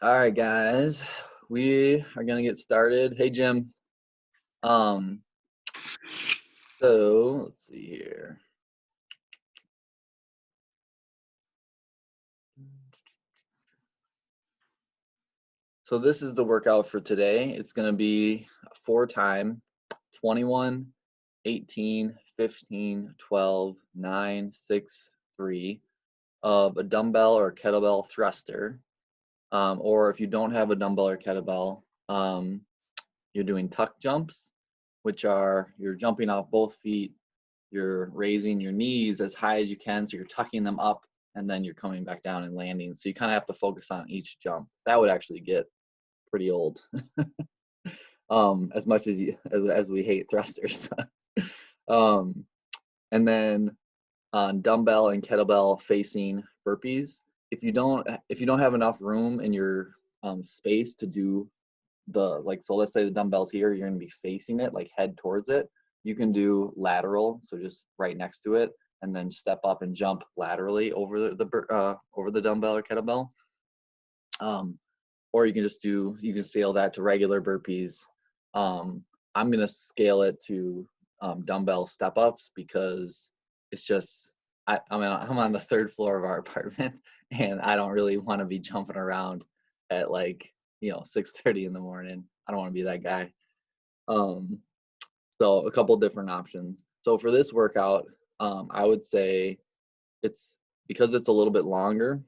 All right, guys, we are gonna get started. Hey, Jim. Um, so let's see here. So this is the workout for today. It's gonna be 4-time, 21, 18, 15, 12, 9, 6, 3 of a dumbbell or kettlebell thruster. Or if you don't have a dumbbell or kettlebell, you're doing tuck jumps, which are you're jumping off both feet. You're raising your knees as high as you can, so you're tucking them up, and then you're coming back down and landing. So you kind of have to focus on each jump. That would actually get pretty old, as much as we hate thrusters. um, and then on dumbbell and kettlebell facing burpees. If you don't have enough room in your space to do so let's say the dumbbell's here, you're going to be facing it, like head towards it. You can do lateral, so just right next to it, and then step up and jump laterally over the dumbbell or kettlebell. Or you can scale that to regular burpees. I'm going to scale it to dumbbell step ups because it's just I'm on the 3rd floor of our apartment, and I don't really want to be jumping around at 6:30 in the morning. I don't want to be that guy. So a couple different options. So for this workout, I would say because it's a little bit longer.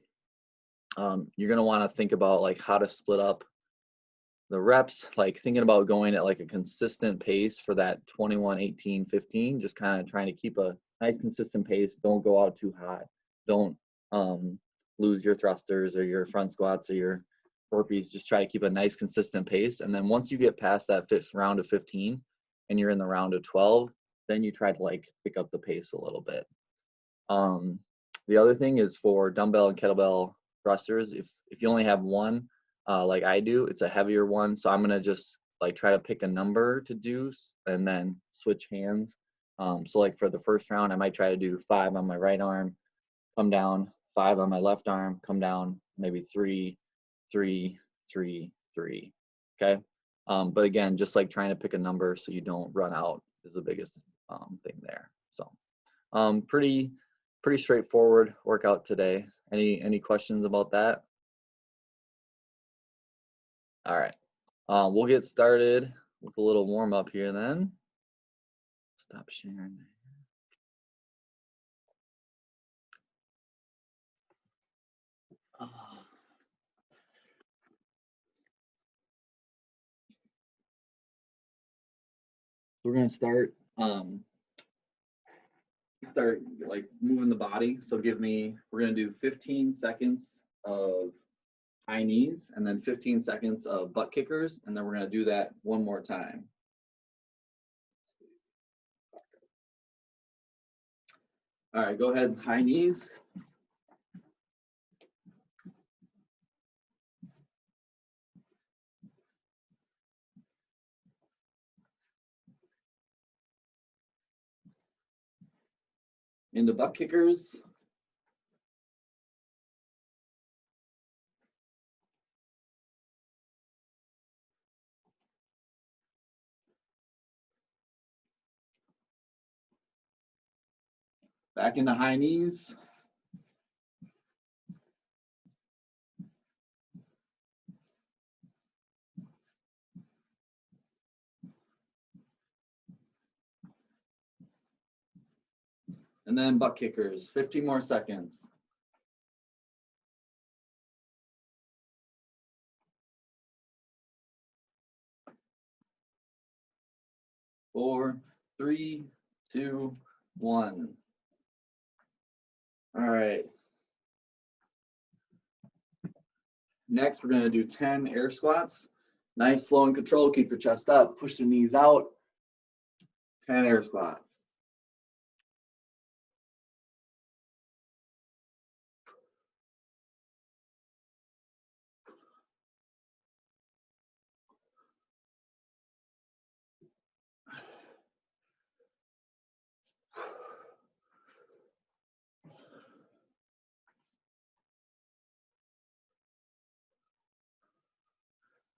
You're gonna want to think about like how to split up the reps, like thinking about going at like a consistent pace for that 21, 18, 15, just kind of trying to keep a nice consistent pace. Don't go out too hot. Don't lose your thrusters or your front squats or your burpees. Just try to keep a nice consistent pace. And then once you get past that 5th round of 15 and you're in the round of 12, then you try to like pick up the pace a little bit. The other thing is for dumbbell and kettlebell thrusters, if you only have one, like I do, it's a heavier one. So I'm gonna just like try to pick a number to do and then switch hands. So like for the first round, I might try to do 5 on my right arm, come down, 5 on my left arm, come down, maybe 3, 3, 3, 3. Okay. But again, just like trying to pick a number so you don't run out is the biggest thing there. So pretty straightforward workout today. Any questions about that? All right. We'll get started with a little warm up here then. Stop sharing. We're gonna start like moving the body. So we're gonna do 15 seconds of high knees and then 15 seconds of butt kickers, and then we're gonna do that one more time. All right, go ahead, high knees. Into butt kickers. Back into high knees. And then butt kickers, 15 more seconds. 4, 3, 2, 1. All right. Next, we're going to do 10 air squats. Nice, slow, and control. Keep your chest up. Push the knees out. 10 air squats.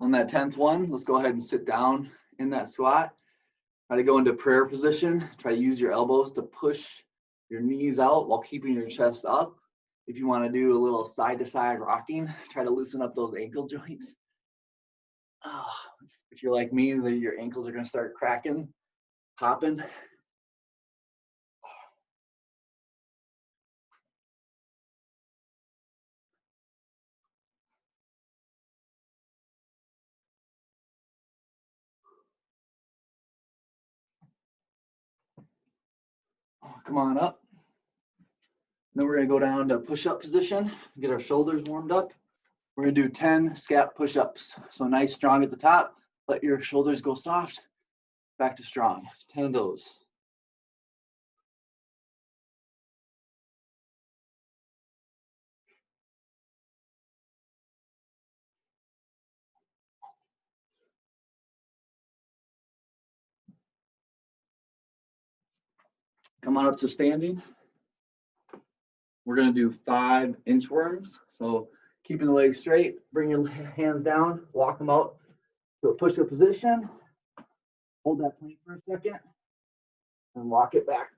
On that 10th one, let's go ahead and sit down in that squat. Try to go into prayer position. Try to use your elbows to push your knees out while keeping your chest up. If you want to do a little side-to-side rocking, try to loosen up those ankle joints. If you're like me, your ankles are going to start cracking, popping. Come on up. Then we're going to go down to push-up position, get our shoulders warmed up. We're going to do 10 scap push-ups. So nice, strong at the top. Let your shoulders go soft. Back to strong. 10 of those. Come on up to standing. We're going to do 5 inchworms. So keeping the legs straight, bring your hands down, walk them out to a push-up position. Hold that plank for a second and walk it back.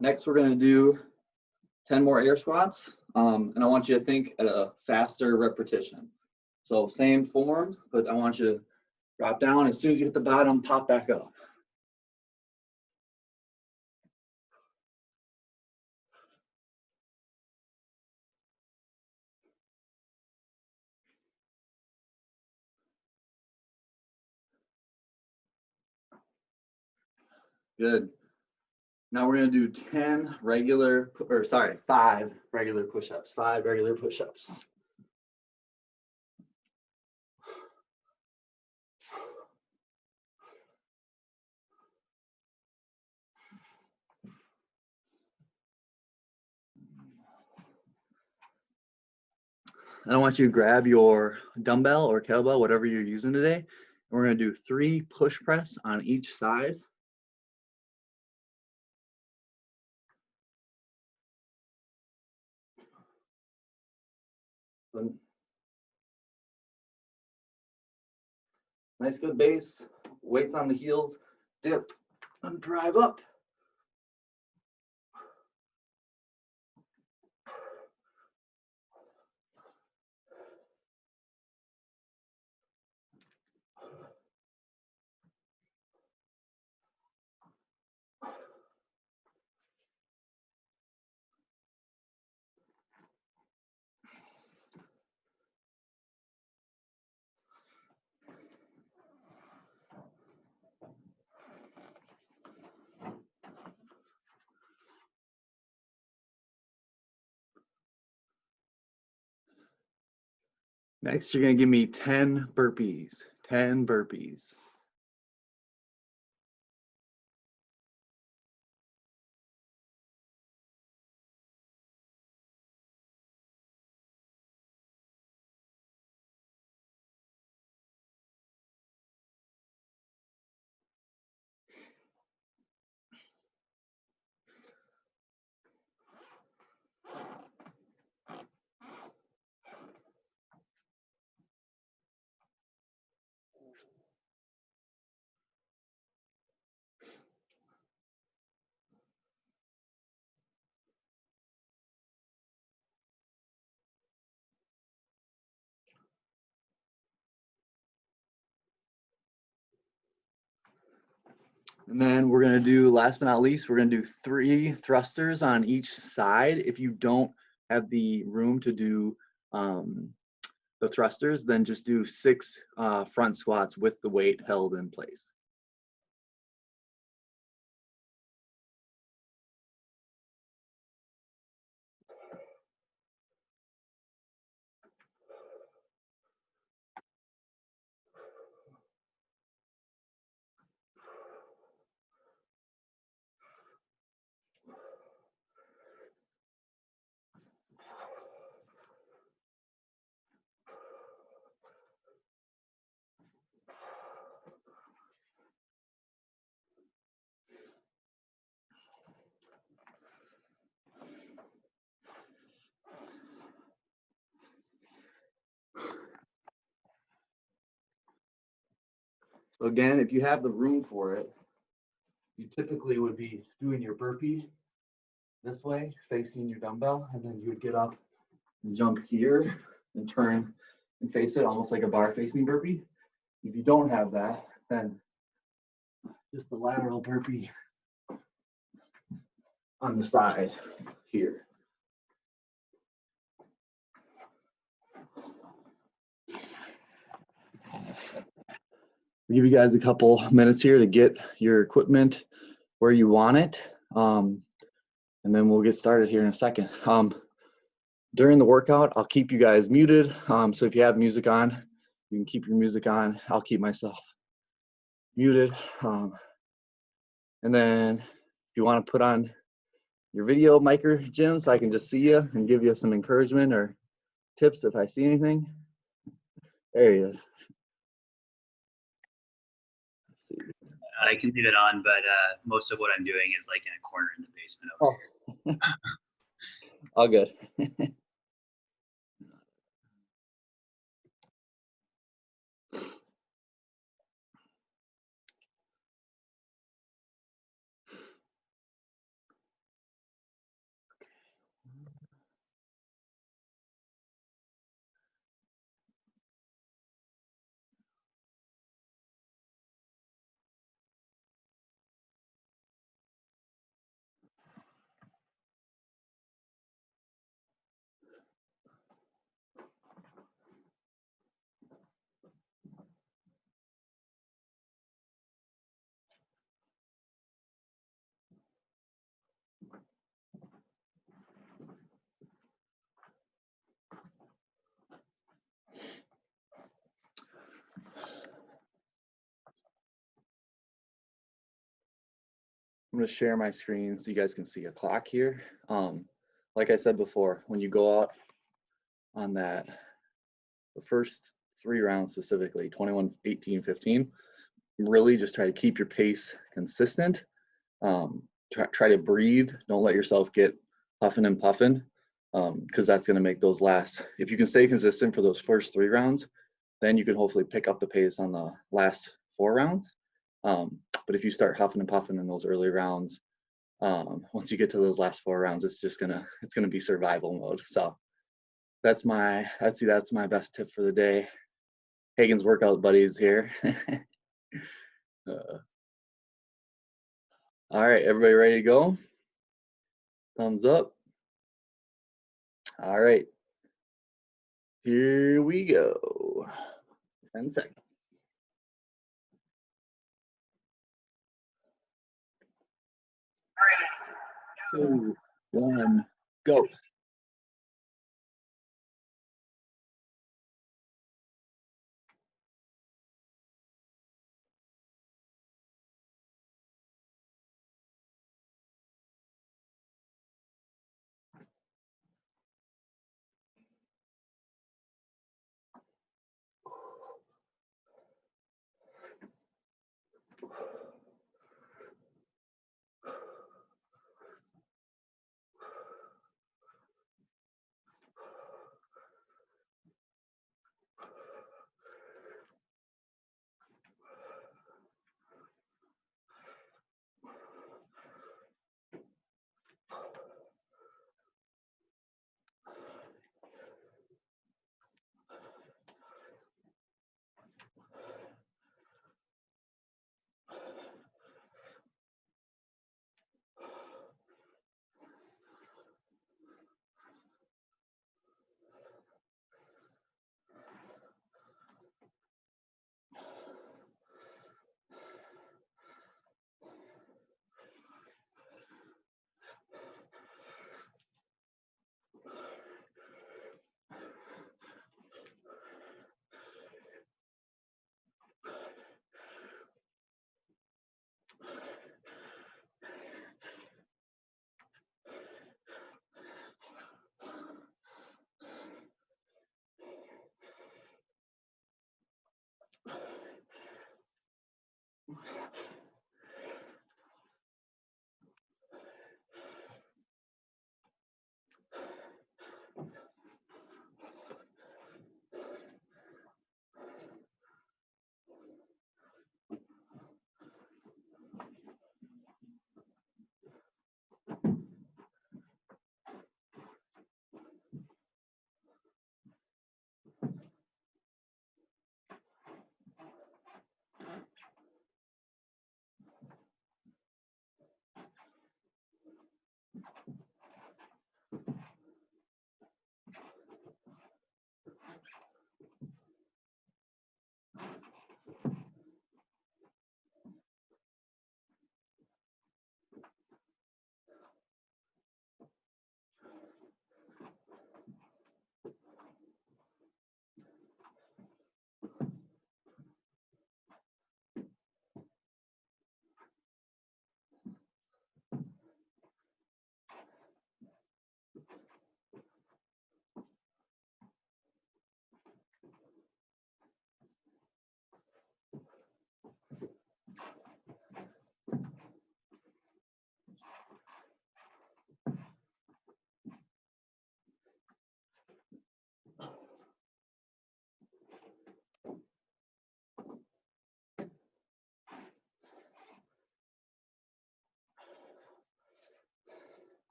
Next, we're going to do 10 more air squats, and I want you to think at a faster repetition. So same form, but I want you to drop down. As soon as you hit the bottom, pop back up. Good. Now we're going to do 5 regular push-ups. 5 regular push-ups. And I want you to grab your dumbbell or kettlebell, whatever you're using today. And we're going to do 3 push press on each side. Nice, good base. Weights on the heels. Dip and drive up. Next, you're going to give me 10 burpees. 10 burpees. And then we're going to do, last but not least, we're going to do 3 thrusters on each side. If you don't have the room to do the thrusters, then just do 6 front squats with the weight held in place. So again, if you have the room for it, you typically would be doing your burpee this way, facing your dumbbell, and then you would get up and jump here and turn and face it almost like a bar facing burpee. If you don't have that, then just the lateral burpee on the side here. I'll give you guys a couple minutes here to get your equipment where you want it, and then we'll get started here in a second. During the workout, I'll keep you guys muted, so if you have music on, you can keep your music on. I'll keep myself muted, and then if you want to put on your video micro, Jim, so I can just see you and give you some encouragement or tips if I see anything. There he is. Let's see. I can leave it on, but most of what I'm doing is like in a corner in the basement over here. All good. I'm going to share my screen so you guys can see a clock here. Like I said before, when you go out on that, the first 3 rounds specifically, 21, 18, 15, really just try to keep your pace consistent. Try to breathe. Don't let yourself get huffing and puffing, because that's going to make those last. If you can stay consistent for those first 3 rounds, then you can hopefully pick up the pace on the last 4 rounds. But if you start huffing and puffing in those early rounds, once you get to those last 4 rounds, it's gonna be survival mode. So that's my best tip for the day. Hagen's workout buddies here. All right, everybody ready to go? Thumbs up. All right, here we go. 10 seconds. 2, 1, go.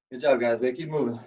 Good job, guys. We keep moving.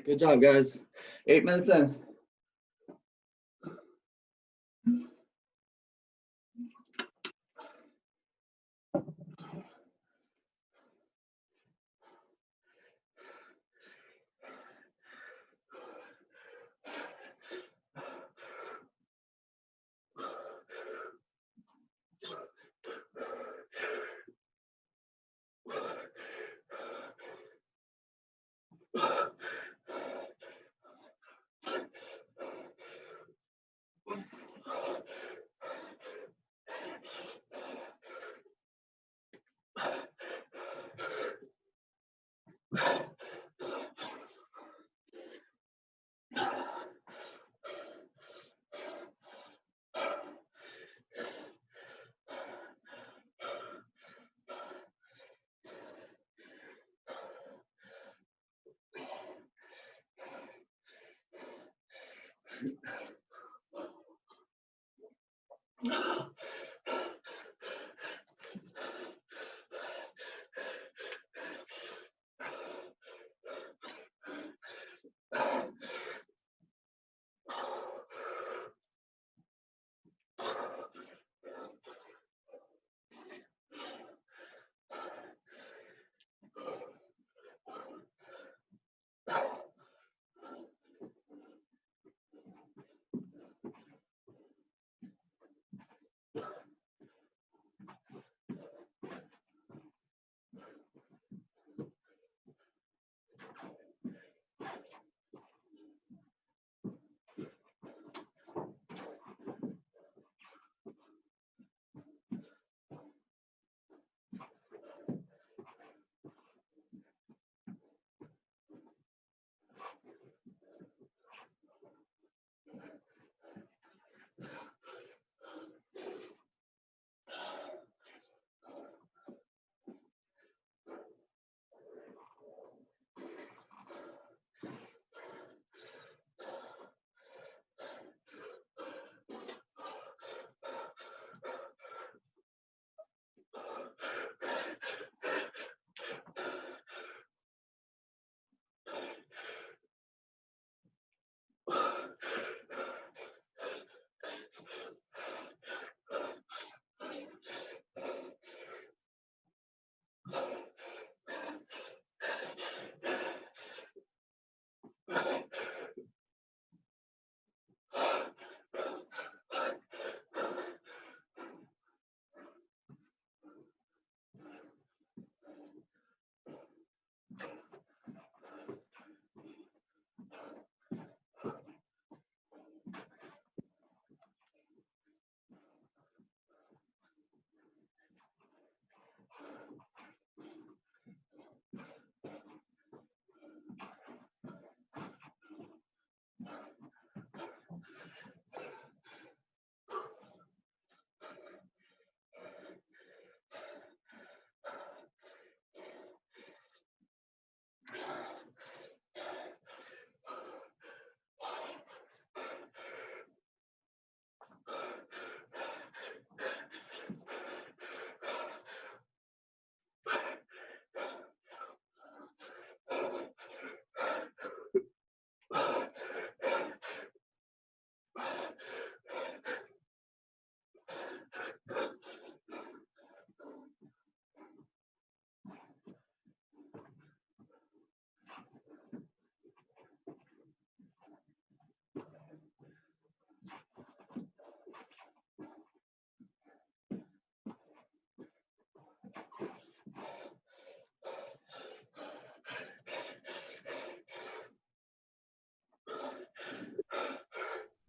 Good job, guys. 8 minutes in.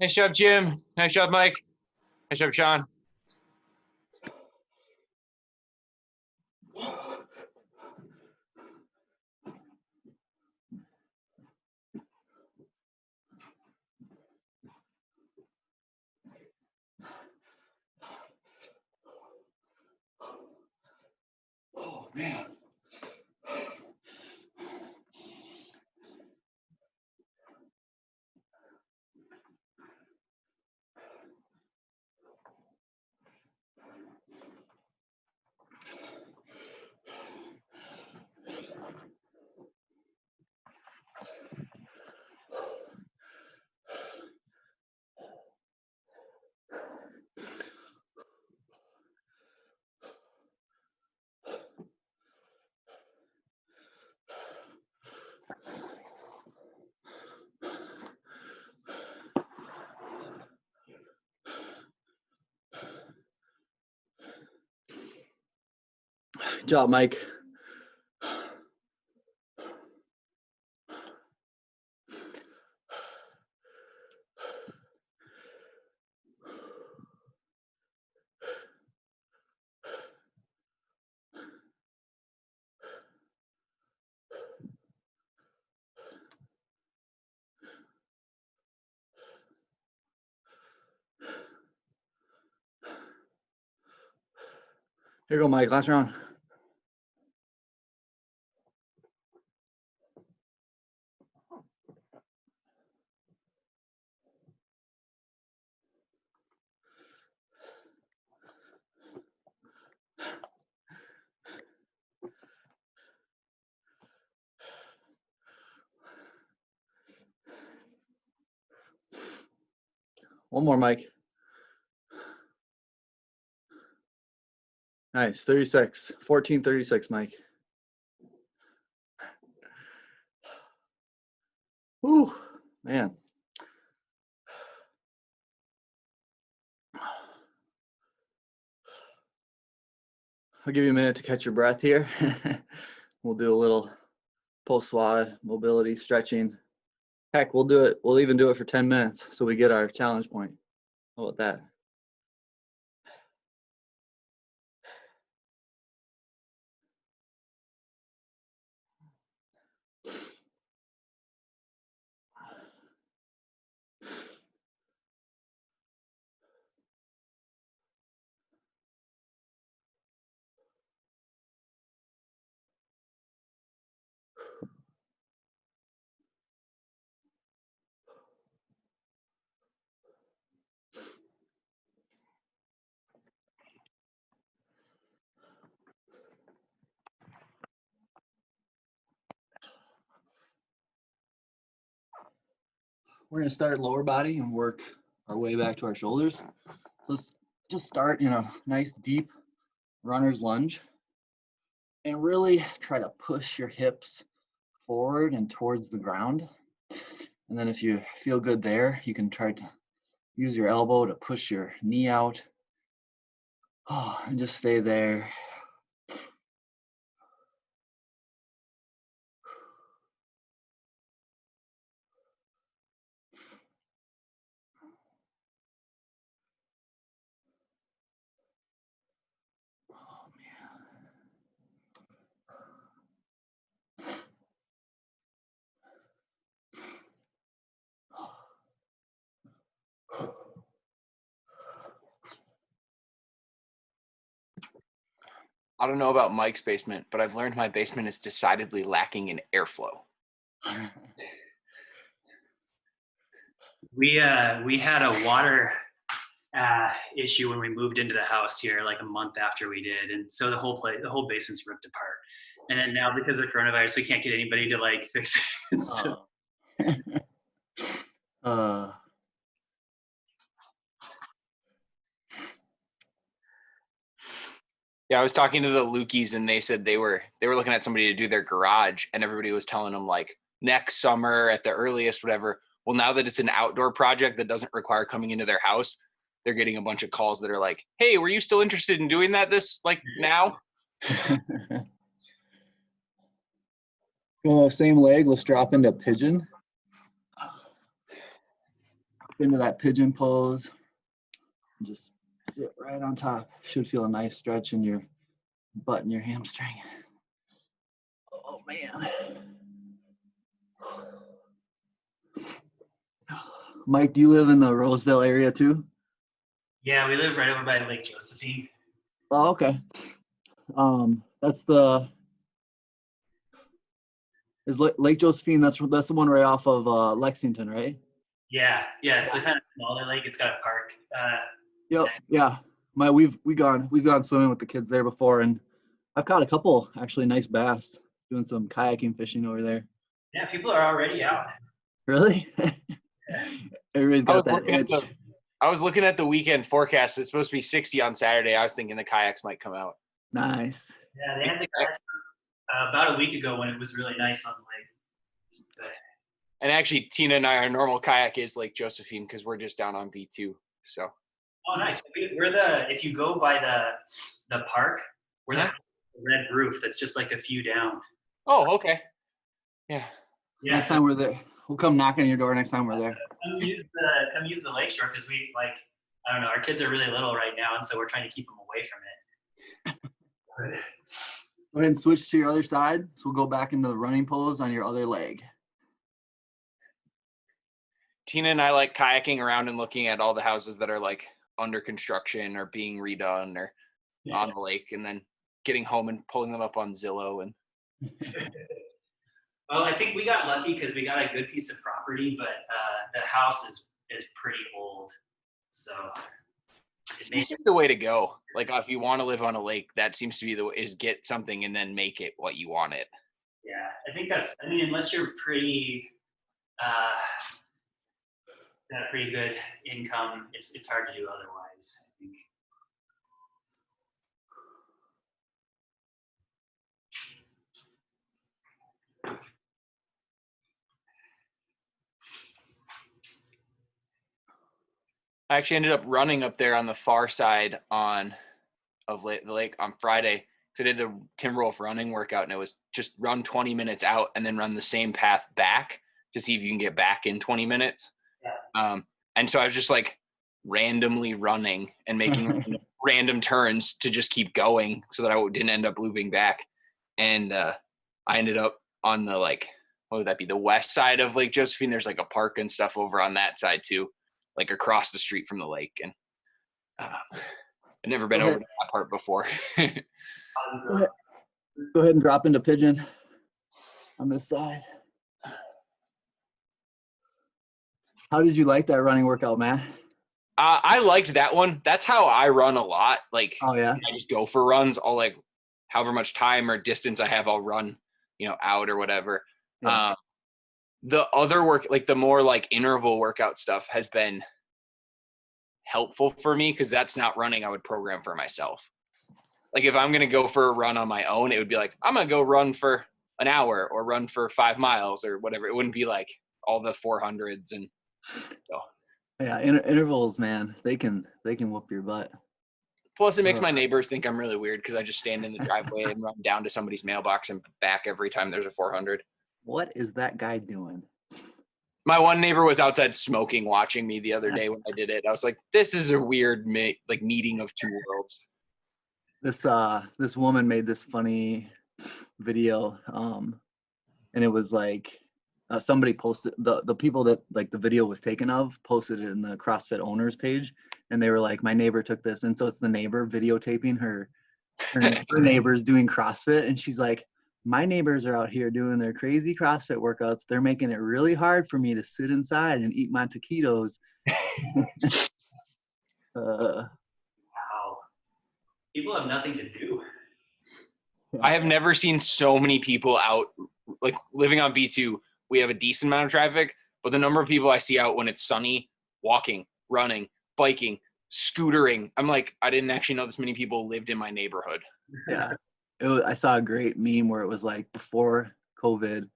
Nice job, Jim. Nice job, Mike. Nice job, Sean. Oh, man. Good job, Mike. Here you go, Mike. Last round. One more, Mike. Nice. 36. 14:36, Mike. Whew, man. I'll give you a minute to catch your breath here. We'll do a little post-squat, mobility, stretching. Heck, we'll do it. We'll even do it for 10 minutes so we get our challenge point. How about that? We're going to start lower body and work our way back to our shoulders. Let's just start in a nice deep runner's lunge and really try to push your hips forward and towards the ground. And then if you feel good there, you can try to use your elbow to push your knee out. Oh, and just stay there. I don't know about Mike's basement, but I've learned my basement is decidedly lacking in airflow. We had a water issue when we moved into the house here, like a month after we did, and so the whole basement's ripped apart. And then now because of coronavirus, we can't get anybody to like fix it. So. Yeah, I was talking to the Lukies and they said they were looking at somebody to do their garage, and everybody was telling them like next summer at the earliest, whatever. Well, now that it's an outdoor project that doesn't require coming into their house, they're getting a bunch of calls that are like, "Hey, were you still interested in doing that this like now?" Same leg. Let's drop into pigeon. into that pigeon pose. And just sit right on top. Should feel a nice stretch in your butt and your hamstring. Oh man. Mike, do you live in the Roseville area too? Yeah, we live right over by Lake Josephine. Oh, okay. That's Lake Josephine. That's the one right off of Lexington, right? Yeah, it's the kind of smaller lake. It's got a park. Yep. Yeah. We've gone swimming with the kids there before, and I've caught a couple actually nice bass doing some kayaking fishing over there. Yeah, people are already out. Really? Everybody's got that itch. I was looking at the weekend forecast. It's supposed to be 60 on Saturday. I was thinking the kayaks might come out. Nice. Yeah, they had the kayaks about a week ago when it was really nice on the lake. But, and actually, Tina and I, our normal kayak is Lake Josephine because we're just down on B2. So. Oh, nice. We're if you go by the park, we're the red roof that's just like a few down. Oh, okay. Yeah. Next time we're there, we'll come knock on your door next time we're there. Come use the lakeshore because we I don't know, our kids are really little right now, and so we're trying to keep them away from it. Go ahead and switch to your other side. So we'll go back into the running pose on your other leg. Tina and I like kayaking around and looking at all the houses that are like under construction or being redone or on the lake, and then getting home and pulling them up on Zillow. And well, I think we got lucky because we got a good piece of property, but the house is pretty old, so it seems to be the way to go. Like if you want to live on a lake, that seems to be is get something and then make it what you want it. Yeah, I think unless you're pretty got a pretty good income, it's hard to do otherwise, I think. I actually ended up running up there on the far side of the lake on Friday. So I did the Timberwolf running workout, and it was just run 20 minutes out and then run the same path back to see if you can get back in 20 minutes. Yeah. And so I was just like randomly running and making random turns to just keep going so that I didn't end up looping back. And I ended up on the what would that be? The west side of Lake Josephine. There's like a park and stuff over on that side too, like across the street from the lake. And I've never been over to that part before. Go ahead and drop into pigeon on this side. How did you like that running workout, Matt? I liked that one. That's how I run a lot. Like, oh yeah, I just go for runs. I'll however much time or distance I have, I'll run, out or whatever. Yeah. The other work, the more interval workout stuff has been helpful for me because that's not running I would program for myself. Like if I'm going to go for a run on my own, it would be I'm going to go run for an hour or run for 5 miles or whatever. It wouldn't be all the 400s and so. Yeah, intervals, man, they can whoop your butt. Plus, it makes my neighbors think I'm really weird because I just stand in the driveway and run down to somebody's mailbox and back every time there's a 400. What is that guy doing? My one neighbor was outside smoking, watching me the other day when I did it. I was like, "This is a weird meeting of two worlds." This woman made this funny video, and it was somebody posted the people that the video was taken of posted it in the CrossFit owners page, and they were like, my neighbor took this, and so it's the neighbor videotaping her neighbors doing CrossFit, and she's like, my neighbors are out here doing their crazy CrossFit workouts. They're making it really hard for me to sit inside and eat my taquitos. Wow. People have nothing to do. I have never seen so many people out, living on B2. We have a decent amount of traffic, but the number of people I see out when it's sunny, walking, running, biking, scootering, I'm like, I didn't actually know this many people lived in my neighborhood. Yeah. I saw a great meme where it was before COVID,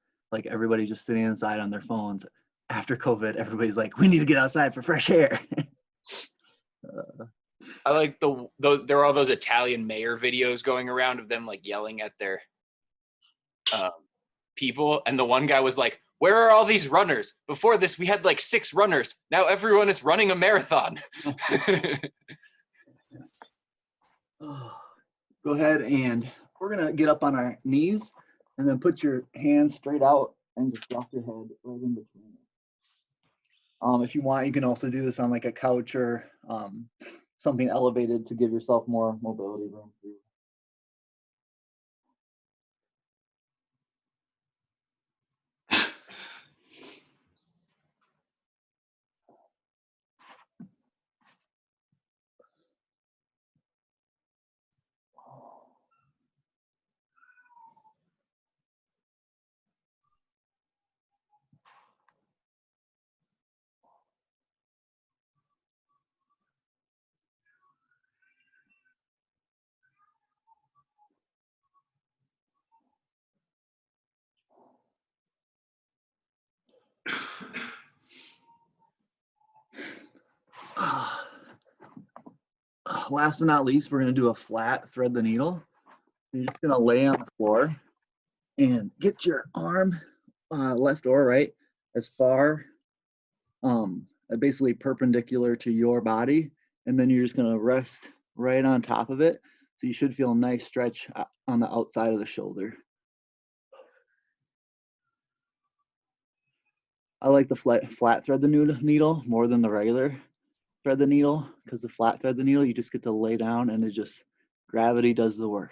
everybody just sitting inside on their phones. After COVID, everybody's like, we need to get outside for fresh air. I like there are all those Italian mayor videos going around of them yelling at their people, and the one guy was like, where are all these runners? Before this, we had like 6 runners. Now everyone is running a marathon. Go ahead, and we're going to get up on our knees and then put your hands straight out and just drop your head right in between. If you want, you can also do this on like a couch or something elevated to give yourself more mobility room. Last but not least, we're going to do a flat thread the needle. You're just going to lay on the floor and get your arm, left or right, as far, basically perpendicular to your body. And then you're just going to rest right on top of it. So you should feel a nice stretch on the outside of the shoulder. I like the flat thread the needle more than the regular thread the needle, because the flat thread the needle, you just get to lay down and it just, gravity does the work.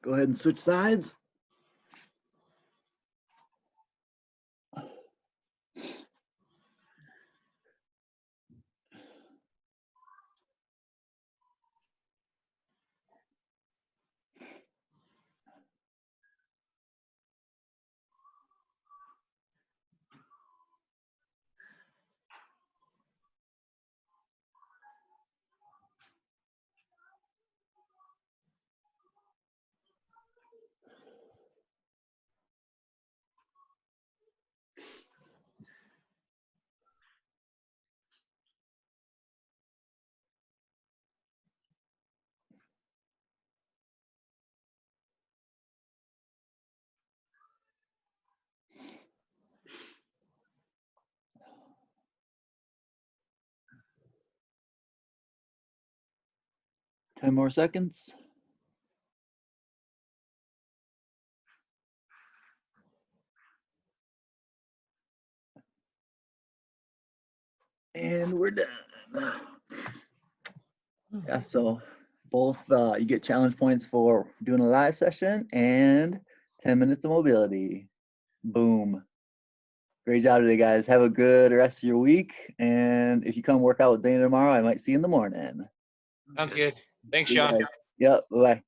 Go ahead and switch sides. Ten more seconds. And we're done. Yeah, so both you get challenge points for doing a live session and 10 minutes of mobility. Boom. Great job today, guys. Have a good rest of your week. And if you come work out with Dana tomorrow, I might see you in the morning. Sounds good. Thanks, See you Sean. guys. Yep. Bye-bye.